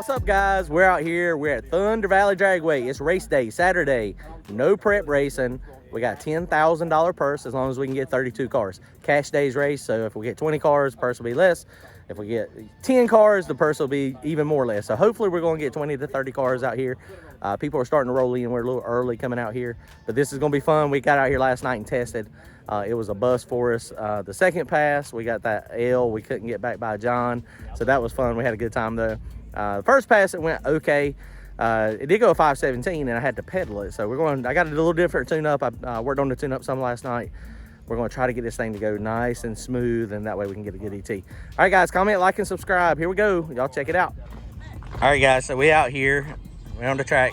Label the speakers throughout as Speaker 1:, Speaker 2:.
Speaker 1: What's up, guys? We're out here. We're at Thunder Valley Dragway. It's race day, Saturday. No prep racing. We got $10,000 purse as long as we can get 32 cars. Cash days race, so if we get 20 cars, the purse will be less. If we get 10 cars, the purse will be even more less. So hopefully we're going to get 20 to 30 cars out here. People are starting to roll in. We're a little early coming out here, but this is going to be fun. We got out here last night and tested. It was a bust for us. The second pass, we got that L. We couldn't get back by John, so that was fun. We had a good time though. The first pass, it went okay. It did go 517 and I had to pedal it. So I got a little different tune up. I worked on the tune up some last night. We're going to try to get this thing to go nice and smooth, and that way we can get a good ET. All right, guys, comment, like, and subscribe. Here we go. Y'all check it out. All right, guys, so we out here. We're on the track.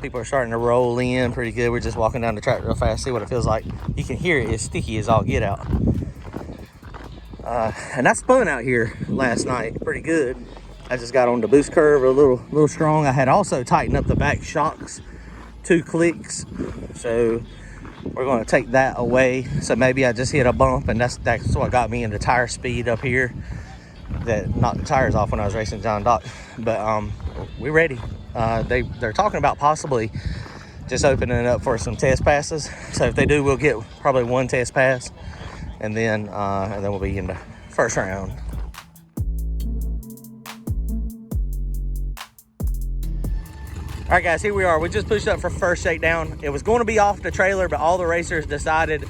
Speaker 1: People are starting to roll in pretty good. We're just walking down the track real fast, see what it feels like. You can hear it. It's sticky as all get out. And I spun out here last night pretty good. I just got on the boost curve a little strong. I had also tightened up the back shocks 2 clicks. So we're going to take that away. So maybe I just hit a bump, and that's what got me into tire speed up here. That knocked the tires off when I was racing John Dock. But we're ready. They're talking about possibly just opening it up for some test passes. So if they do, we'll get probably 1 test pass, and then we'll be in the first round. All right, guys, here we are. We just pushed up for first shakedown. It was going to be off the trailer, but all the racers decided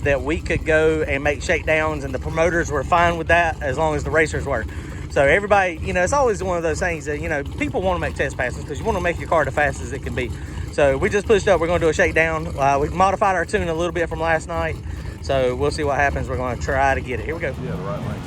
Speaker 1: that we could go and make shakedowns, and the promoters were fine with that as long as the racers were. So everybody, it's always one of those things that, people want to make test passes because you want to make your car the fastest it can be. So we just pushed up. We're going to do a shakedown. We modified our tune a little bit from last night. So we'll see what happens. We're going to try to get it. Here we go.
Speaker 2: Yeah, the right lane.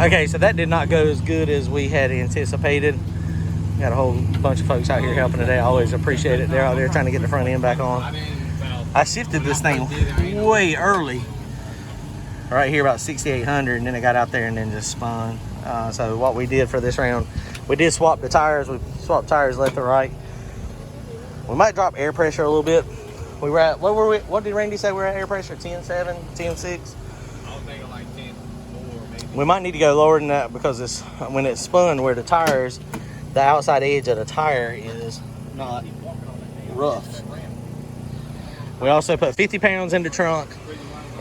Speaker 1: Okay, so that did not go as good as we had anticipated. Got a whole bunch of folks out here helping today. I always appreciate it. They're out there trying to get the front end back on. I shifted this thing way early, right here about 6,800, and then it got out there and then just spun. So what we did for this round, we did swap the tires. We swapped tires left and right. We might drop air pressure a little bit. We were at, what did Randy say we were at air pressure? 10.7, 10.6?
Speaker 2: I was thinking like 10.4 maybe.
Speaker 1: We might need to go lower than that because it's, when it's spun where the tires, the outside edge of the tire is not rough. We also put 50 pounds in the trunk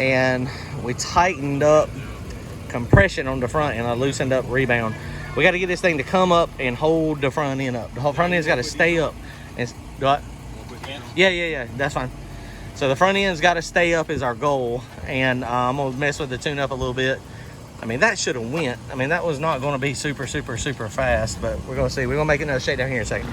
Speaker 1: and we tightened up compression on the front and I loosened up rebound. We got to get this thing to come up and hold the front end up. The whole front end's got to stay up. And what? Yeah, that's fine. So the front end's got to stay up is our goal, and I'm gonna mess with the tune up a little bit. I mean, that should have went. I mean, that was not going to be super fast, but we're gonna see. We're gonna make another shakedown here in a second.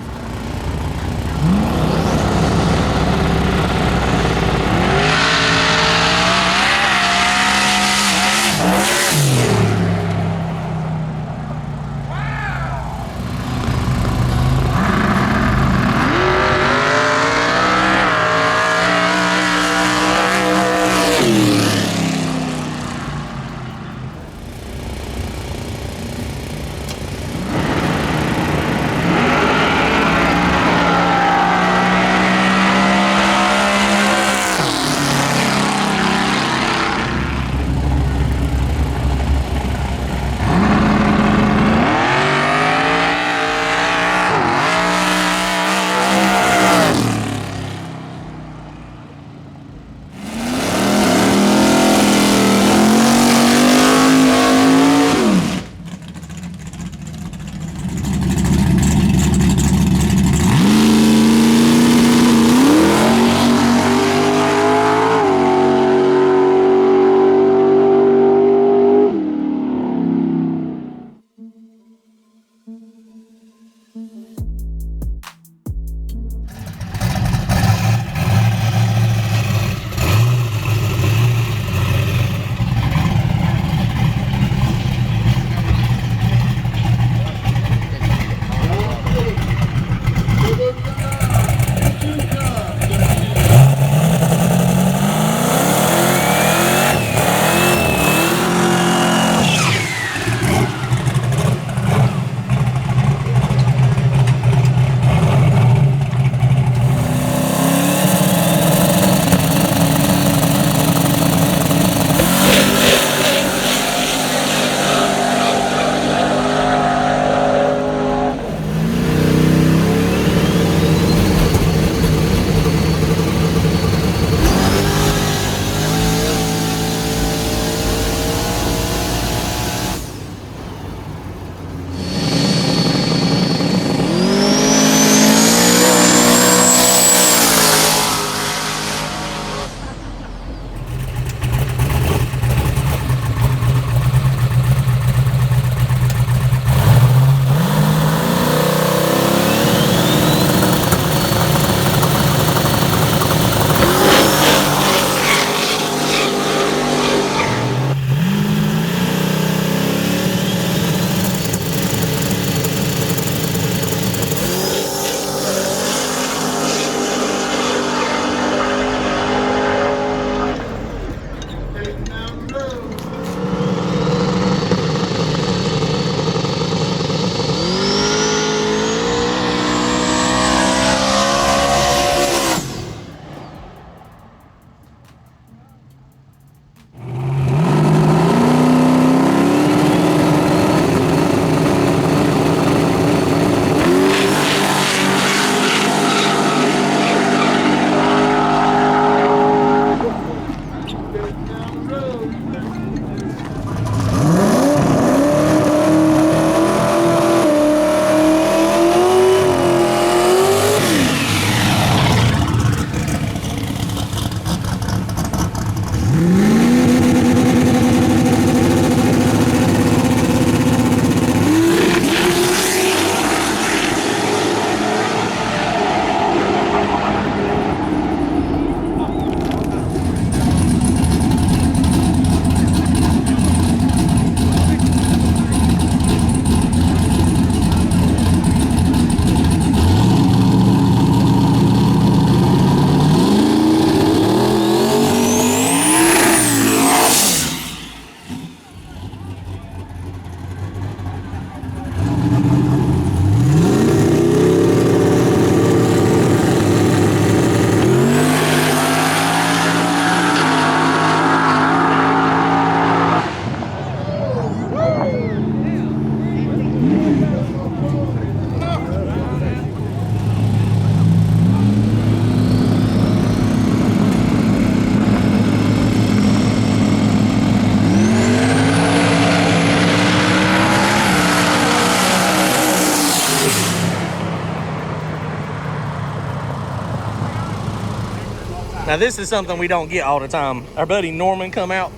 Speaker 1: Now this is something we don't get all the time. Our buddy Norman come out,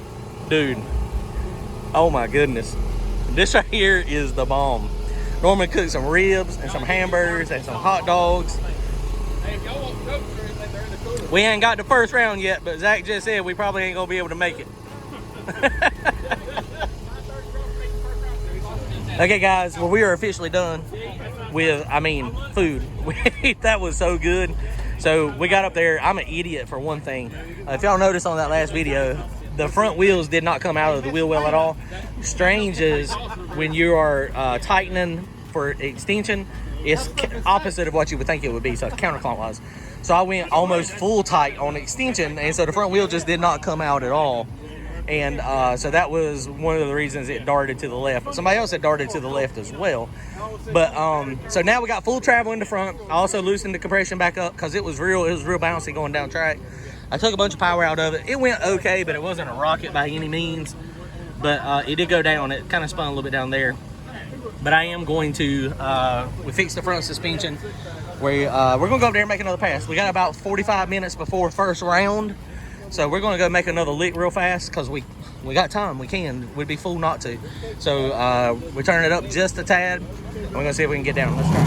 Speaker 1: dude. Oh my goodness, this right here is the bomb. Norman cooked some ribs and some hamburgers and some hot dogs. We ain't got the first round yet, but Zach just said we probably ain't gonna be able to make it. Okay guys, well we are officially done with, food. That was so good. So we got up there. I'm an idiot for one thing. If y'all noticed on that last video, the front wheels did not come out of the wheel well at all. Strange is when you are tightening for extension, it's opposite of what you would think it would be, so it's counterclockwise. So I went almost full tight on extension, and so the front wheel just did not come out at all. And so that was one of the reasons it darted to the left. Somebody else had darted to the left as well. But so now we got full travel in the front. I also loosened the compression back up because it was real bouncy going down track. I took a bunch of power out of it. It went okay, but it wasn't a rocket by any means. But it did go down. It kind of spun a little bit down there. But I am going to, we fixed the front suspension. We're going to go up there and make another pass. We got about 45 minutes before first round. So we're going to go make another lick real fast because we got time. We can. We'd be fool not to. So we turn it up just a tad. And we're going to see if we can get down. Let's try.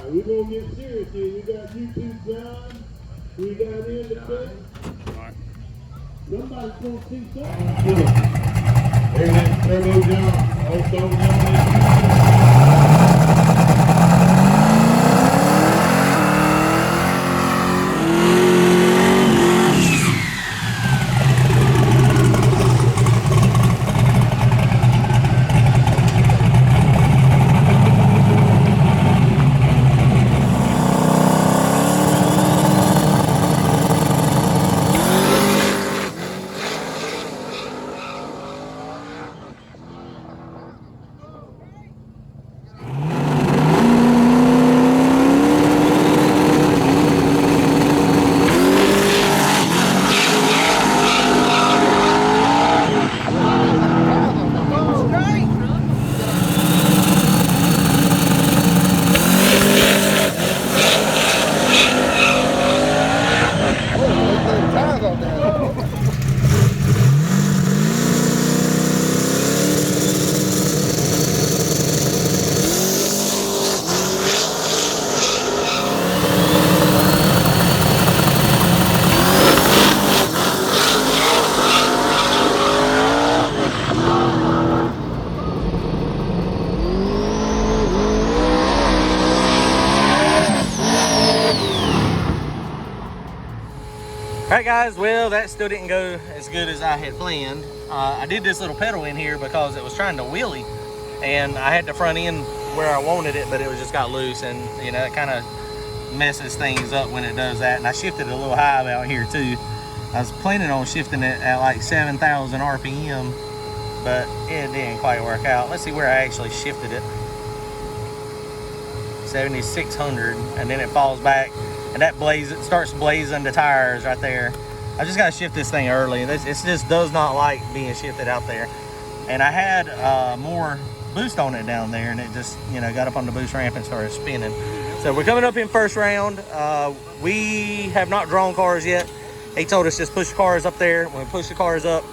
Speaker 3: We're going to get serious here. We got YouTube John. We got in the pit. Somebody's going to see something. There's that Turbo John. Also known as
Speaker 1: Alright guys, well that still didn't go as good as I had planned. I did this little pedal in here because it was trying to wheelie and I had the front end where I wanted it, but it was just got loose, and you know it kind of messes things up when it does that. And I shifted it a little high out here too. I was planning on shifting it at like 7,000 RPM, but it didn't quite work out. Let's see where I actually shifted it. 7,600, and then it falls back. And that it starts blazing the tires right there. I just got to shift this thing early. It just does not like being shifted out there. And I had more boost on it down there, and it just, you know, got up on the boost ramp and started spinning. So we're coming up in first round. We have not drawn cars yet. He told us just push the cars up there. We're gonna push the cars up,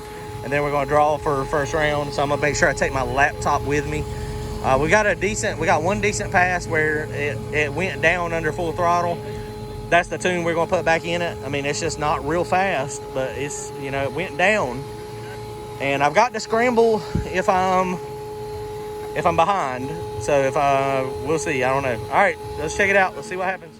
Speaker 1: and then we're gonna draw for first round. So I'm gonna make sure I take my laptop with me. We got one decent pass where it went down under full throttle. That's the tune we're gonna put back in it. I mean, it's just not real fast, but it's, you know, it went down. And I've got to scramble if I'm behind. So we'll see, I don't know. All right, let's check it out. Let's see what happens.